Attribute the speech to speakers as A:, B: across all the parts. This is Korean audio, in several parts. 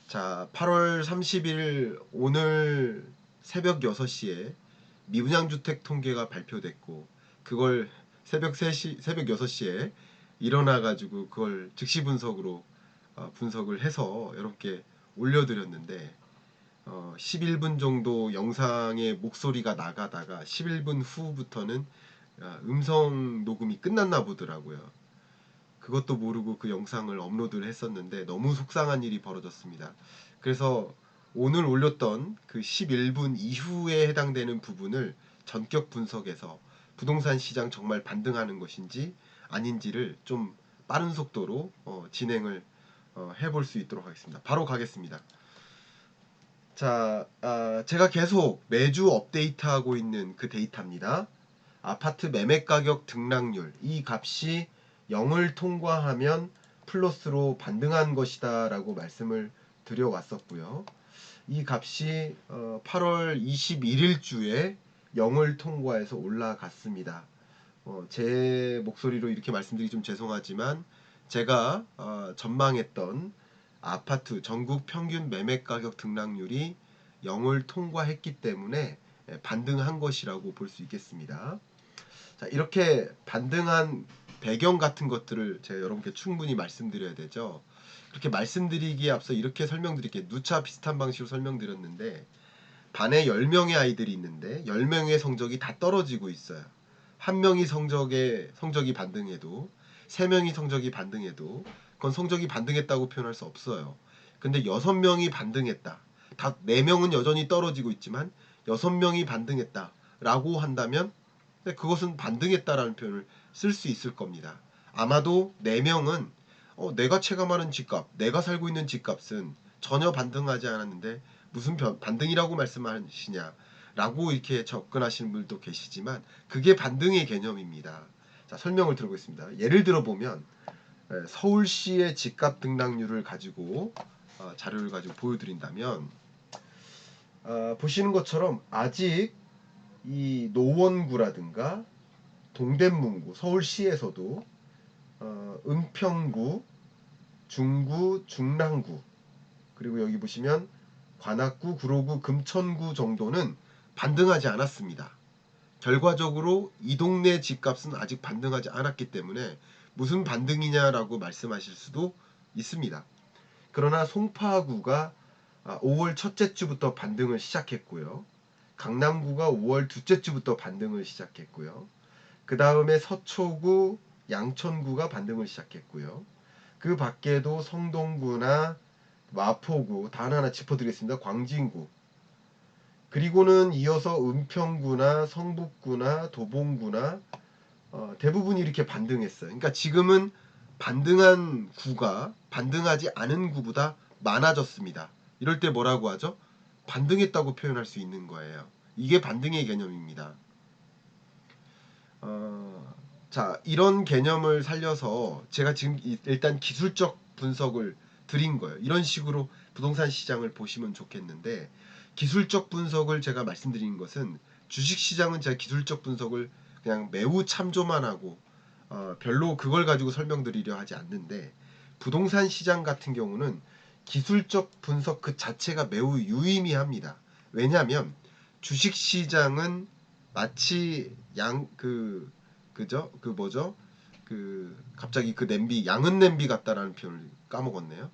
A: 자, 8월 30일 오늘 새벽 6시에 미분양주택 통계가 발표됐고 그걸 새벽 6시에 일어나가지고 그걸 즉시 분석으로 분석을 해서 여러분께 올려드렸는데 11분 정도 영상의 목소리가 나가다가 11분 후부터는 음성 녹음이 끝났나 보더라고요. 그것도 모르고 그 영상을 업로드를 했었는데 너무 속상한 일이 벌어졌습니다. 그래서 오늘 올렸던 그 11분 이후에 해당되는 부분을 전격 분석해서 부동산 시장 정말 반등하는 것인지 아닌지를 좀 빠른 속도로 진행을 해볼 수 있도록 하겠습니다. 바로 가겠습니다. 자, 제가 계속 매주 업데이트하고 있는 그 데이터입니다. 아파트 매매 가격 등락률, 이 값이 0을 통과하면 플러스로 반등한 것이다 라고 말씀을 드려왔었고요. 이 값이 8월 21일주에 0을 통과해서 올라갔습니다. 제 목소리로 이렇게 말씀드리기 좀 죄송하지만 제가 전망했던 아파트 전국 평균 매매 가격 등락률이 0을 통과했기 때문에 반등한 것이라고 볼 수 있겠습니다. 자, 이렇게 반등한 배경 같은 것들을 제가 여러분께 충분히 말씀드려야 되죠. 그렇게 말씀드리기에 앞서 이렇게 설명드릴게요. 누차 비슷한 방식으로 설명드렸는데 반에 10명의 아이들이 있는데 10명의 성적이 다 떨어지고 있어요. 한 명이 성적이 반등해도 3명이 성적이 반등해도 그건 성적이 반등했다고 표현할 수 없어요. 근데 6명이 반등했다. 다 4명은 여전히 떨어지고 있지만 6명이 반등했다 라고 한다면 그것은 반등했다라는 표현을 쓸 수 있을 겁니다. 아마도 4명은 내가 체감하는 집값, 내가 살고 있는 집값은 전혀 반등하지 않았는데 무슨 반등이라고 말씀하시냐 라고 이렇게 접근하시는 분들도 계시지만 그게 반등의 개념입니다. 자, 설명을 들어보겠습니다. 예를 들어 보면 서울시의 집값 등락률을 가지고 자료를 가지고 보여드린다면 보시는 것처럼 아직 이 노원구라든가 동대문구, 서울시에서도 은평구, 중구, 중랑구, 그리고 여기 보시면 관악구, 구로구, 금천구 정도는 반등하지 않았습니다. 결과적으로 이 동네 집값은 아직 반등하지 않았기 때문에 무슨 반등이냐라고 말씀하실 수도 있습니다. 그러나 송파구가 5월 첫째 주부터 반등을 시작했고요. 강남구가 5월 둘째 주부터 반등을 시작했고요. 그 다음에 서초구, 양천구가 반등을 시작했고요. 그 밖에도 성동구나 마포구, 단 하나 짚어드리겠습니다. 광진구. 그리고는 이어서 은평구나 성북구나 도봉구나 대부분이 이렇게 반등했어요. 그러니까 지금은 반등한 구가 반등하지 않은 구보다 많아졌습니다. 이럴 때 뭐라고 하죠? 반등했다고 표현할 수 있는 거예요. 이게 반등의 개념입니다. 자, 이런 개념을 살려서 제가 지금 일단 기술적 분석을 드린 거예요. 이런 식으로 부동산 시장을 보시면 좋겠는데 기술적 분석을 제가 말씀드린 것은 주식시장은 제가 기술적 분석을 그냥 매우 참조만 하고 별로 그걸 가지고 설명드리려 하지 않는데 부동산 시장 같은 경우는 기술적 분석 그 자체가 매우 유의미합니다. 왜냐하면 주식시장은 마치 그죠? 그 뭐죠? 갑자기 그 냄비 양은 냄비 같다라는 표현을 까먹었네요.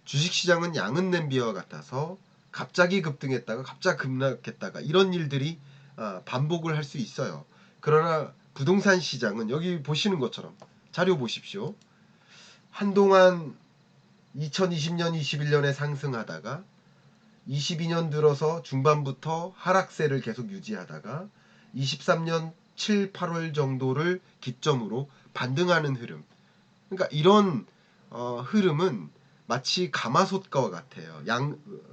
A: 주식시장은 양은 냄비와 같아서 갑자기 급등했다가 갑자기 급락했다가 이런 일들이 반복을 할 수 있어요. 그러나 부동산 시장은 여기 보시는 것처럼 자료 보십시오. 한동안 2020년, 21년에 상승하다가 22년 들어서 중반부터 하락세를 계속 유지하다가 23년 7, 8월 정도를 기점으로 반등하는 흐름. 그러니까 이런 흐름은 마치 가마솥과 같아요.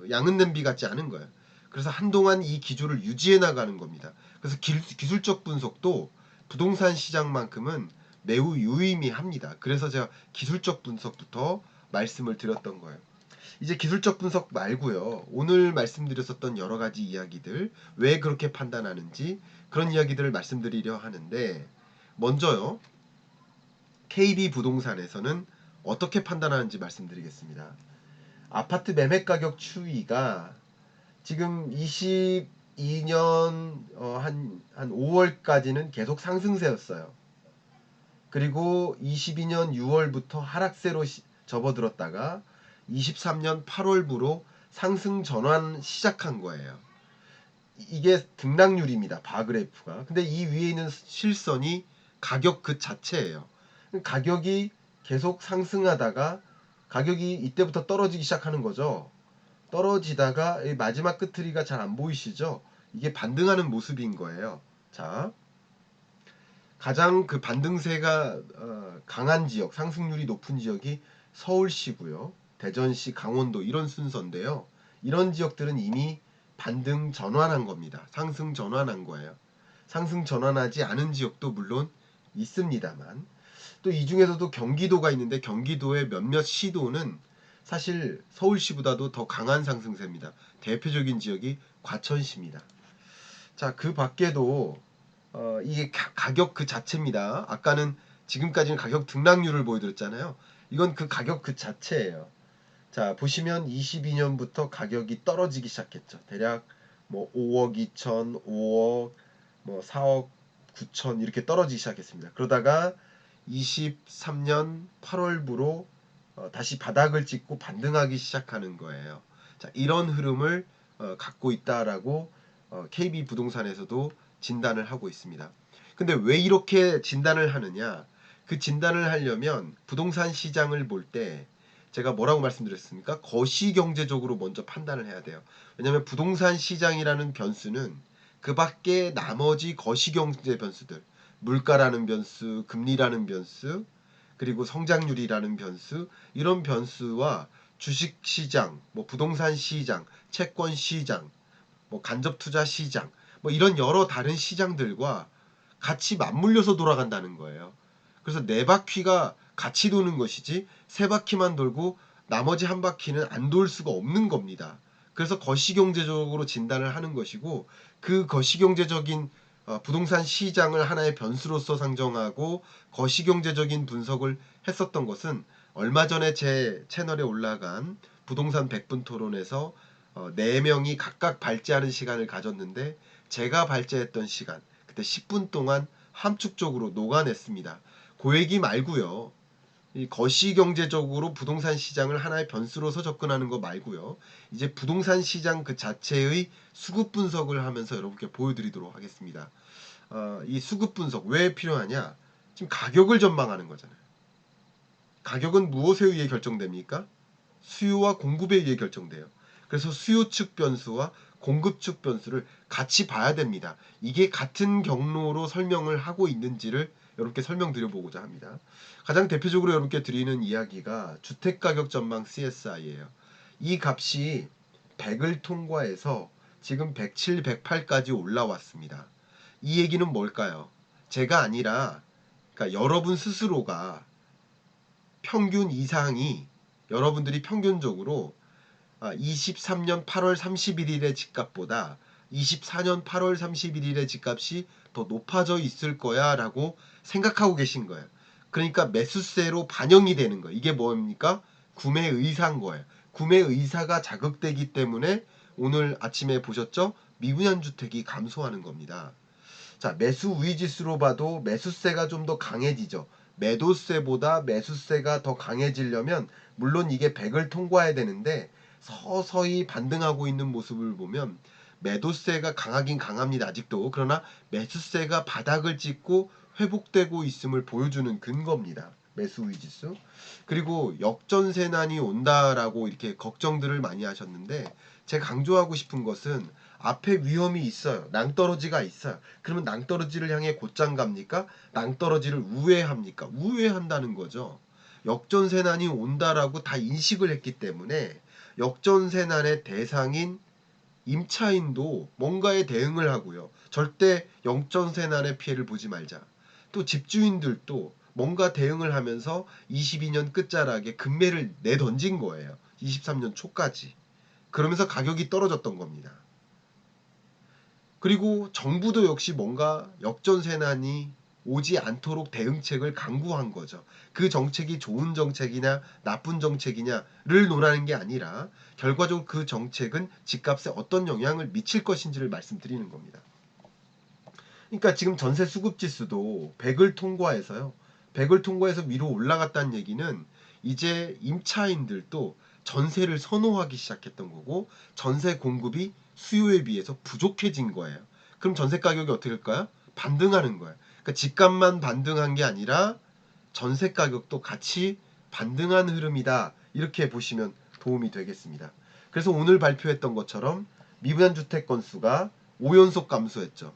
A: 양은 냄비 같지 않은 거예요. 그래서 한동안 이 기조를 유지해 나가는 겁니다. 그래서 기술적 분석도 부동산 시장만큼은 매우 유의미합니다. 그래서 제가 기술적 분석부터 말씀을 드렸던 거예요. 이제 기술적 분석 말고요. 오늘 말씀드렸었던 여러 가지 이야기들, 왜 그렇게 판단하는지 그런 이야기들을 말씀드리려 하는데 먼저요. KB 부동산에서는 어떻게 판단하는지 말씀드리겠습니다. 아파트 매매 가격 추이가 지금 22년 한 5월까지는 계속 상승세였어요. 그리고 22년 6월부터 하락세로 접어들었다가 23년 8월부로 상승 전환 시작한 거예요. 이게 등락률입니다. 바그래프가. 근데 이 위에 있는 실선이 가격 그 자체예요. 가격이 계속 상승하다가 가격이 이때부터 떨어지기 시작하는 거죠. 떨어지다가 마지막 끝트리가 잘 안 보이시죠? 이게 반등하는 모습인 거예요. 자, 가장 그 반등세가 강한 지역, 상승률이 높은 지역이 서울시고요. 대전시, 강원도 이런 순서인데요. 이런 지역들은 이미 반등 전환한 겁니다. 상승 전환한 거예요. 상승 전환하지 않은 지역도 물론 있습니다만 또 이 중에서도 경기도가 있는데 경기도의 몇몇 시도는 사실 서울시보다도 더 강한 상승세입니다. 대표적인 지역이 과천시입니다. 자, 그 밖에도 이게 가격 그 자체입니다. 아까는 지금까지는 가격 등락률을 보여드렸잖아요. 이건 그 가격 그 자체예요. 자, 보시면 22년부터 가격이 떨어지기 시작했죠. 대략 뭐 5억 2천, 5억, 뭐 4억 9천 이렇게 떨어지기 시작했습니다. 그러다가 23년 8월부로 다시 바닥을 찍고 반등하기 시작하는 거예요. 자, 이런 흐름을 갖고 있다라고 KB 부동산에서도 진단을 하고 있습니다. 근데 왜 이렇게 진단을 하느냐? 그 진단을 하려면 부동산 시장을 볼 때 제가 뭐라고 말씀드렸습니까? 거시경제적으로 먼저 판단을 해야 돼요. 왜냐하면 부동산 시장이라는 변수는 그 밖에 나머지 거시경제 변수들, 물가라는 변수, 금리라는 변수, 그리고 성장률이라는 변수, 이런 변수와 주식 시장, 뭐 부동산 시장, 채권 시장, 뭐 간접 투자 시장, 뭐 이런 여러 다른 시장들과 같이 맞물려서 돌아간다는 거예요. 그래서 네 바퀴가 같이 도는 것이지 세 바퀴만 돌고 나머지 한 바퀴는 안 돌 수가 없는 겁니다. 그래서 거시경제적으로 진단을 하는 것이고 그 거시경제적인 부동산 시장을 하나의 변수로서 상정하고 거시경제적인 분석을 했었던 것은 얼마 전에 제 채널에 올라간 부동산 100분 토론에서 4명이 각각 발제하는 시간을 가졌는데 제가 발제했던 시간 그때 10분 동안 함축적으로 녹아냈습니다. 그 얘기 말고요. 이 거시경제적으로 부동산 시장을 하나의 변수로서 접근하는 거 말고요. 이제 부동산 시장 그 자체의 수급 분석을 하면서 여러분께 보여드리도록 하겠습니다. 이 수급 분석 왜 필요하냐? 지금 가격을 전망하는 거잖아요. 가격은 무엇에 의해 결정됩니까? 수요와 공급에 의해 결정돼요. 그래서 수요 측 변수와 공급 측 변수를 같이 봐야 됩니다. 이게 같은 경로로 설명을 하고 있는지를 여러분께 설명드려보고자 합니다. 가장 대표적으로 여러분께 드리는 이야기가 주택가격 전망 CSI예요. 이 값이 100을 통과해서 지금 107, 108까지 올라왔습니다. 이 얘기는 뭘까요? 제가 아니라 그러니까 여러분 스스로가 평균 이상이 여러분들이 평균적으로 23년 8월 31일의 집값보다 24년 8월 31일의 집값이 더 높아져 있을 거야 라고 생각하고 계신 거예요. 그러니까 매수세로 반영이 되는 거예요. 이게 뭡니까? 구매 의사인 거예요. 구매 의사가 자극되기 때문에 오늘 아침에 보셨죠? 미분양 주택이 감소하는 겁니다. 자, 매수 우위 지수로 봐도 매수세가 좀 더 강해지죠. 매도세보다 매수세가 더 강해지려면 물론 이게 100을 통과해야 되는데 서서히 반등하고 있는 모습을 보면 매도세가 강하긴 강합니다. 아직도. 그러나 매수세가 바닥을 찍고 회복되고 있음을 보여주는 근거입니다. 매수 우위 지수. 그리고 역전세난이 온다라고 이렇게 걱정들을 많이 하셨는데 제가 강조하고 싶은 것은 앞에 위험이 있어요. 낭떠러지가 있어요. 그러면 낭떠러지를 향해 곧장 갑니까? 낭떠러지를 우회합니까? 우회한다는 거죠. 역전세난이 온다라고 다 인식을 했기 때문에 역전세난의 대상인 임차인도 뭔가에 대응을 하고요. 절대 역전세난의 피해를 보지 말자. 또 집주인들도 뭔가 대응을 하면서 22년 끝자락에 금매를 내던진 거예요. 23년 초까지. 그러면서 가격이 떨어졌던 겁니다. 그리고 정부도 역시 뭔가 역전세난이 오지 않도록 대응책을 강구한 거죠. 그 정책이 좋은 정책이냐 나쁜 정책이냐를 논하는 게 아니라 결과적으로 그 정책은 집값에 어떤 영향을 미칠 것인지를 말씀드리는 겁니다. 그러니까 지금 전세 수급 지수도 100을 통과해서요. 100을 통과해서 위로 올라갔다는 얘기는 이제 임차인들도 전세를 선호하기 시작했던 거고 전세 공급이 수요에 비해서 부족해진 거예요. 그럼 전세 가격이 어떻게 될까요? 반등하는 거예요. 그러니까 집값만 반등한 게 아니라 전세 가격도 같이 반등한 흐름이다. 이렇게 보시면 도움이 되겠습니다. 그래서 오늘 발표했던 것처럼 미분양 주택 건수가 5연속 감소했죠.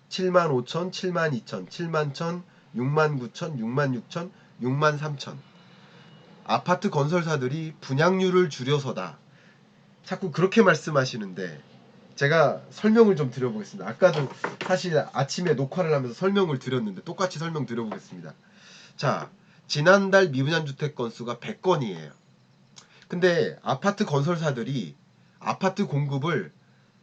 A: 7만 5천, 7만 2천, 7만 1천, 6만 9천, 6만 6천, 6만 3천. 아파트 건설사들이 분양률을 줄여서다. 자꾸 그렇게 말씀하시는데 제가 설명을 좀 드려보겠습니다. 아까도 사실 아침에 녹화를 하면서 설명을 드렸는데 똑같이 설명 드려보겠습니다. 자, 지난달 미분양 주택 건수가 100건이에요. 근데 아파트 건설사들이 아파트 공급을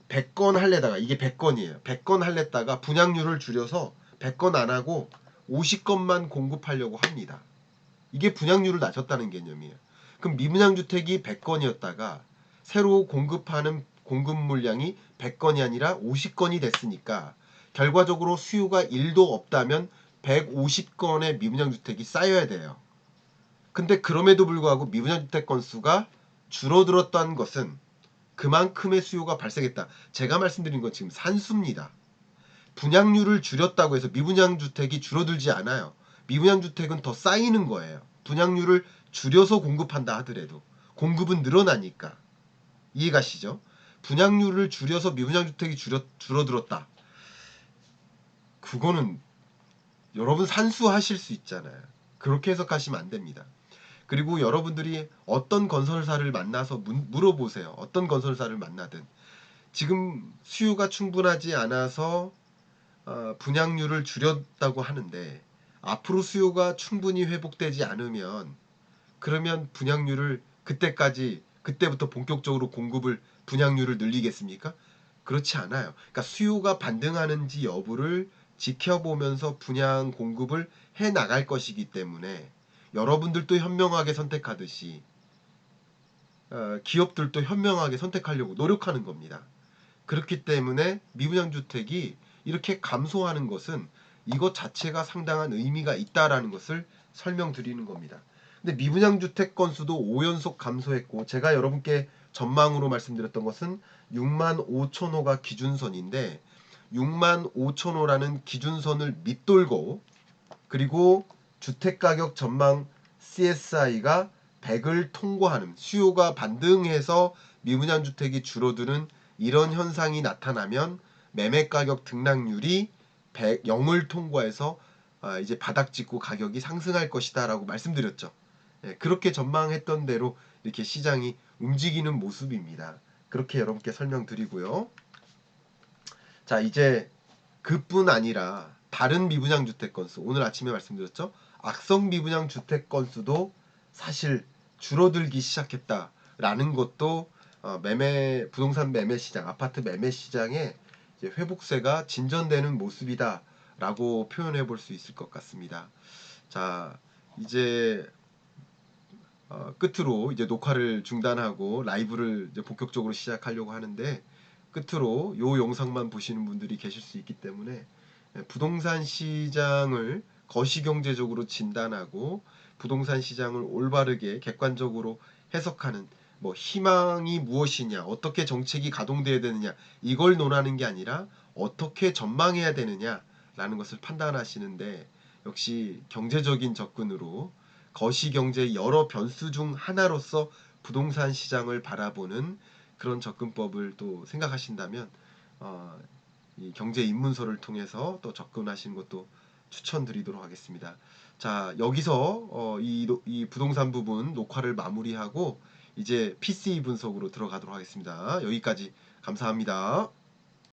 A: 100건 할래다가 이게 100건이에요. 100건 할랬다가 분양률을 줄여서 100건 안 하고 50건만 공급하려고 합니다. 이게 분양률을 낮췄다는 개념이에요. 그럼 미분양 주택이 100건이었다가 새로 공급하는 공급 물량이 100건이 아니라 50건이 됐으니까 결과적으로 수요가 1도 없다면 150건의 미분양 주택이 쌓여야 돼요. 근데 그럼에도 불구하고 미분양 주택 건수가 줄어들었다는 것은 그만큼의 수요가 발생했다. 제가 말씀드린 건 지금 산수입니다. 분양률을 줄였다고 해서 미분양 주택이 줄어들지 않아요. 미분양 주택은 더 쌓이는 거예요. 분양률을 줄여서 공급한다 하더라도 공급은 늘어나니까. 이해가시죠? 분양률을 줄여서 미분양 주택이 줄어들었다. 그거는 여러분 산수하실 수 있잖아요. 그렇게 해석하시면 안 됩니다. 그리고 여러분들이 어떤 건설사를 만나서 물어보세요. 어떤 건설사를 만나든 지금 수요가 충분하지 않아서 분양률을 줄였다고 하는데 앞으로 수요가 충분히 회복되지 않으면 그러면 분양률을 그때부터 본격적으로 분양률을 늘리겠습니까? 그렇지 않아요. 그러니까 수요가 반등하는지 여부를 지켜보면서 분양 공급을 해 나갈 것이기 때문에 여러분들도 현명하게 선택하듯이 기업들도 현명하게 선택하려고 노력하는 겁니다. 그렇기 때문에 미분양 주택이 이렇게 감소하는 것은 이것 자체가 상당한 의미가 있다라는 것을 설명드리는 겁니다. 근데 미분양 주택 건수도 5연속 감소했고 제가 여러분께 전망으로 말씀드렸던 것은 6만 5천 호가 기준선인데 6만 5천 호라는 기준선을 밑돌고 그리고 주택가격 전망 CSI가 100을 통과하는 수요가 반등해서 미분양 주택이 줄어드는 이런 현상이 나타나면 매매가격 등락률이 0을 통과해서 이제 바닥 찍고 가격이 상승할 것이다 라고 말씀드렸죠. 그렇게 전망했던 대로 이렇게 시장이 움직이는 모습입니다. 그렇게 여러분께 설명드리고요. 자, 이제 그뿐 아니라 다른 미분양 주택 건수 오늘 아침에 말씀드렸죠. 악성 미분양 주택 건수도 사실 줄어들기 시작했다라는 것도 부동산 매매 시장, 아파트 매매 시장의 이제 회복세가 진전되는 모습이다라고 표현해 볼 수 있을 것 같습니다. 자, 이제 끝으로 이제 녹화를 중단하고 라이브를 이제 본격적으로 시작하려고 하는데 끝으로 요 영상만 보시는 분들이 계실 수 있기 때문에 부동산 시장을 거시경제적으로 진단하고 부동산 시장을 올바르게 객관적으로 해석하는 뭐 희망이 무엇이냐, 어떻게 정책이 가동돼야 되느냐 이걸 논하는 게 아니라 어떻게 전망해야 되느냐라는 것을 판단하시는데 역시 경제적인 접근으로 거시경제 여러 변수 중 하나로서 부동산 시장을 바라보는 그런 접근법을 또 생각하신다면 이 경제 입문서를 통해서 또 접근하시는 것도 추천드리도록 하겠습니다. 자, 여기서 이 부동산 부분 녹화를 마무리하고 이제 PCE 분석으로 들어가도록 하겠습니다. 여기까지 감사합니다.